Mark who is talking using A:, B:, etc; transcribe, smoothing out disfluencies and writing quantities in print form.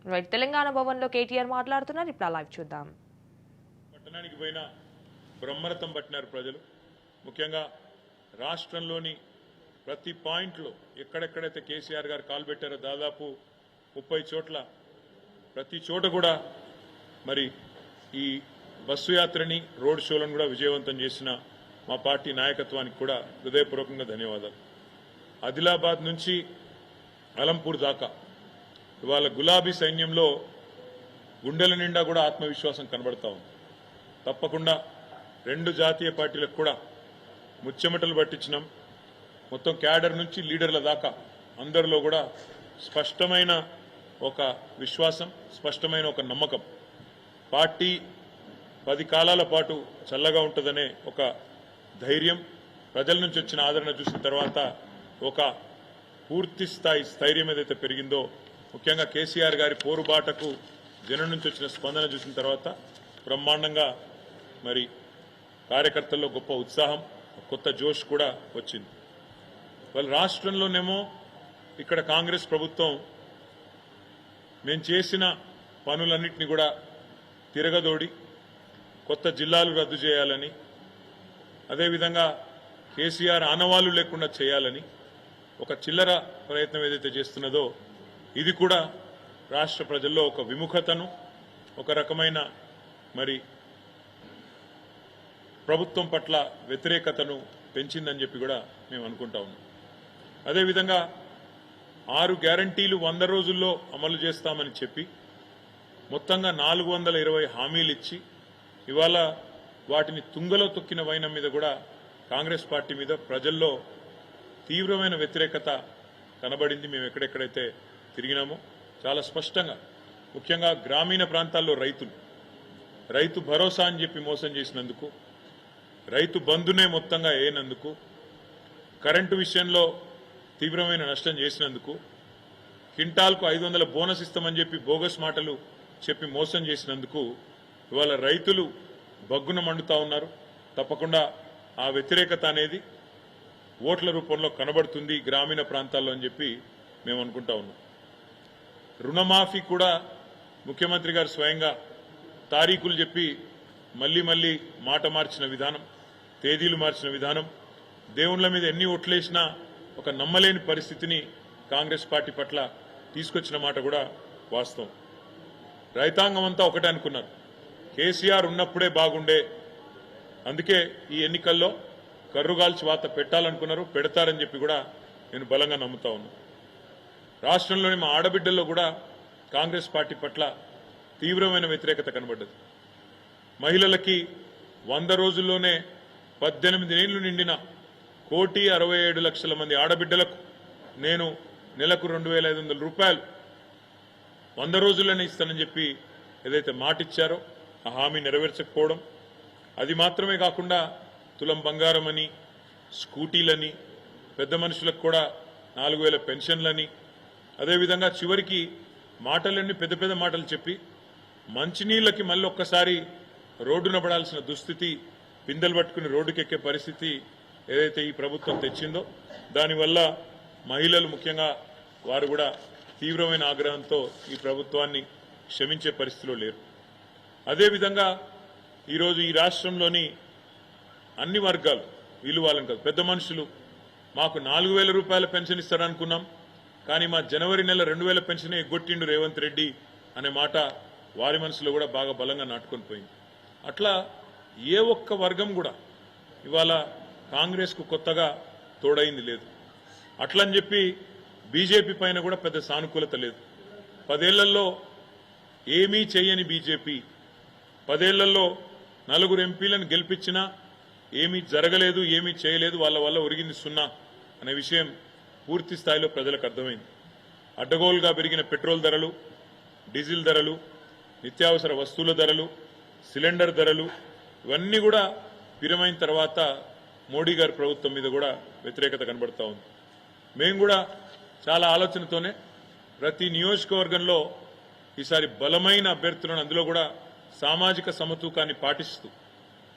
A: Right, Telangana భవన్లో కేటీఆర్ మాట్లాడుతున్నారు. ఇప్పుడు లైవ్ చూద్దాం.
B: పట్టణానికి పోయిన బ్రహ్మరథం పట్టినారు ప్రజలు. ముఖ్యంగా రాష్ట్రంలోని ప్రతి పాయింట్లో ఎక్కడెక్కడైతే కేసీఆర్ గారు కాలు పెట్టారో దాదాపు 30 చోట్ల ప్రతి చోట కూడా మరి ఈ బస్సు యాత్రని రోడ్ షోలను కూడా విజయవంతం చేసిన మా పార్టీ నాయకత్వానికి కూడా హృదయపూర్వకంగా ధన్యవాదాలు. ఆదిలాబాద్ నుంచి అలంపూర్ దాకా ఇవాళ గులాబీ సైన్యంలో గుండెల నిండా కూడా ఆత్మవిశ్వాసం కనబడతా ఉంది. తప్పకుండా 2 జాతీయ పార్టీలకు కూడా ముచ్చెమటలు పట్టించినాం. మొత్తం క్యాడర్ నుంచి లీడర్ల దాకా అందరిలో కూడా స్పష్టమైన ఒక విశ్వాసం, స్పష్టమైన ఒక నమ్మకం. పార్టీ 10 కాలాల పాటు చల్లగా ఉంటుందనే ఒక ధైర్యం, ప్రజల నుంచి వచ్చిన ఆదరణ చూసిన తర్వాత ఒక పూర్తి స్థాయి స్థైర్యం ఏదైతే పెరిగిందో, ముఖ్యంగా కేసీఆర్ గారి పోరుబాటకు జనం నుంచి వచ్చిన స్పందన చూసిన తర్వాత బ్రహ్మాండంగా మరి కార్యకర్తల్లో గొప్ప ఉత్సాహం, కొత్త జోష్ కూడా వచ్చింది. వాళ్ళ రాష్ట్రంలోనేమో ఇక్కడ కాంగ్రెస్ ప్రభుత్వం మేము చేసిన పనులన్నింటినీ కూడా తిరగదోడి కొత్త జిల్లాలు రద్దు చేయాలని, అదేవిధంగా కేసీఆర్ ఆనవాళ్లు లేకుండా చేయాలని ఒక చిల్లర ప్రయత్నం ఏదైతే చేస్తున్నదో ఇది కూడా రాష్ట్ర ప్రజల్లో ఒక విముఖతను, ఒక రకమైన మరి ప్రభుత్వం పట్ల వ్యతిరేకతను పెంచిందని చెప్పి కూడా మేము అనుకుంటా ఉన్నాం. అదేవిధంగా 6 గ్యారంటీలు 100 రోజుల్లో అమలు చేస్తామని చెప్పి మొత్తంగా 420 హామీలు ఇచ్చి ఇవాళ వాటిని తుంగలో తొక్కిన వైనం మీద కూడా కాంగ్రెస్ పార్టీ మీద ప్రజల్లో తీవ్రమైన వ్యతిరేకత కనబడింది. మేము ఎక్కడెక్కడైతే తిరిగినామో చాలా స్పష్టంగా, ముఖ్యంగా గ్రామీణ ప్రాంతాల్లో రైతు భరోసా అని చెప్పి మోసం చేసినందుకు, రైతు బంధునే మొత్తంగా వేయనందుకు, కరెంటు విషయంలో తీవ్రమైన నష్టం చేసినందుకు, క్వింటాల్కు 500 బోనస్ ఇస్తామని చెప్పి బోగస్ మాటలు చెప్పి మోసం చేసినందుకు ఇవాళ రైతులు బగ్గున మండుతా ఉన్నారు. తప్పకుండా ఆ వ్యతిరేకత అనేది ఓట్ల రూపంలో కనబడుతుంది గ్రామీణ ప్రాంతాల్లో అని చెప్పి మేము అనుకుంటా ఉన్నాం. రుణమాఫీ కూడా ముఖ్యమంత్రి గారు స్వయంగా తారీఖులు చెప్పి మళ్లీ మాట మార్చిన విధానం, తేదీలు మార్చిన విధానం, దేవుళ్ల మీద ఎన్ని ఓట్లేసినా ఒక నమ్మలేని పరిస్థితిని కాంగ్రెస్ పార్టీ పట్ల తీసుకొచ్చిన మాట కూడా వాస్తవం. రైతాంగం అంతా ఒకటే అనుకున్నారు, కేసీఆర్ ఉన్నప్పుడే బాగుండే, అందుకే ఈ ఎన్నికల్లో కర్రుగాల్చి వాత పెట్టాలనుకున్నారు, పెడతారని చెప్పి కూడా నేను బలంగా నమ్ముతా ఉన్నాను. రాష్ట్రంలోని మా ఆడబిడ్డల్లో కూడా కాంగ్రెస్ పార్టీ పట్ల తీవ్రమైన వ్యతిరేకత కనబడ్డది. మహిళలకి 100 రోజుల్లోనే 18 ఏళ్లు నిండిన 1,67,00,000 మంది ఆడబిడ్డలకు నేను నెలకు 2,500 రూపాయలు 100 రోజుల్లోనే ఇస్తానని చెప్పి ఏదైతే మాట ఇచ్చారో ఆ హామీ నెరవేర్చకపోవడం, అది మాత్రమే కాకుండా తులం బంగారం అని, స్కూటీలని, పెద్ద మనుషులకు కూడా 4,000 పెన్షన్లని, అదేవిధంగా చివరికి మాటలన్నీ పెద్ద మాటలు చెప్పి మంచినీళ్ళకి మళ్ళీ ఒక్కసారి రోడ్డున పడాల్సిన దుస్థితి, బిందెలు పట్టుకుని రోడ్డుకెక్కే పరిస్థితి ఏదైతే ఈ ప్రభుత్వం తెచ్చిందో దానివల్ల మహిళలు ముఖ్యంగా వారు కూడా తీవ్రమైన ఆగ్రహంతో ఈ ప్రభుత్వాన్ని క్షమించే పరిస్థితిలో లేరు. అదేవిధంగా ఈరోజు ఈ రాష్ట్రంలోని అన్ని వర్గాలు, వీళ్ళు వాళ్ళని కాదు, పెద్ద మనుషులు మాకు 4,000 రూపాయల పెన్షన్ ఇస్తారనుకున్నాం, కానీ మా జనవరి నెల 2,000 పెన్షన్ ఎగ్గొట్టిండు రేవంత్ రెడ్డి అనే మాట వారి మనసులో కూడా బాగా బలంగా నాటుకొని పోయింది. అట్లా ఏ ఒక్క వర్గం కూడా ఇవాళ కాంగ్రెస్కు కొత్తగా తోడైంది లేదు. అట్లని చెప్పి బీజేపీ పైన కూడా పెద్ద సానుకూలత లేదు. 10 ఏళ్లలో ఏమీ చేయని బీజేపీ 10 ఏళ్లలో 4 ఎంపీలను గెలిపించినా ఏమీ జరగలేదు, ఏమీ చేయలేదు, వాళ్ళ వల్ల ఒరిగింది సున్నా అనే విషయం పూర్తి స్థాయిలో ప్రజలకు అర్థమైంది. అడ్డగోలుగా పెరిగిన పెట్రోల్ ధరలు, డీజిల్ ధరలు, నిత్యావసర వస్తువుల ధరలు, సిలిండర్ ధరలు ఇవన్నీ కూడా విరమైన తర్వాత మోడీ గారి ప్రభుత్వం మీద కూడా వ్యతిరేకత కనబడతా ఉంది. మేము కూడా చాలా ఆలోచనతోనే ప్రతి నియోజకవర్గంలో ఈసారి బలమైన అభ్యర్థులను, అందులో కూడా సామాజిక సమతూకాన్ని పాటిస్తూ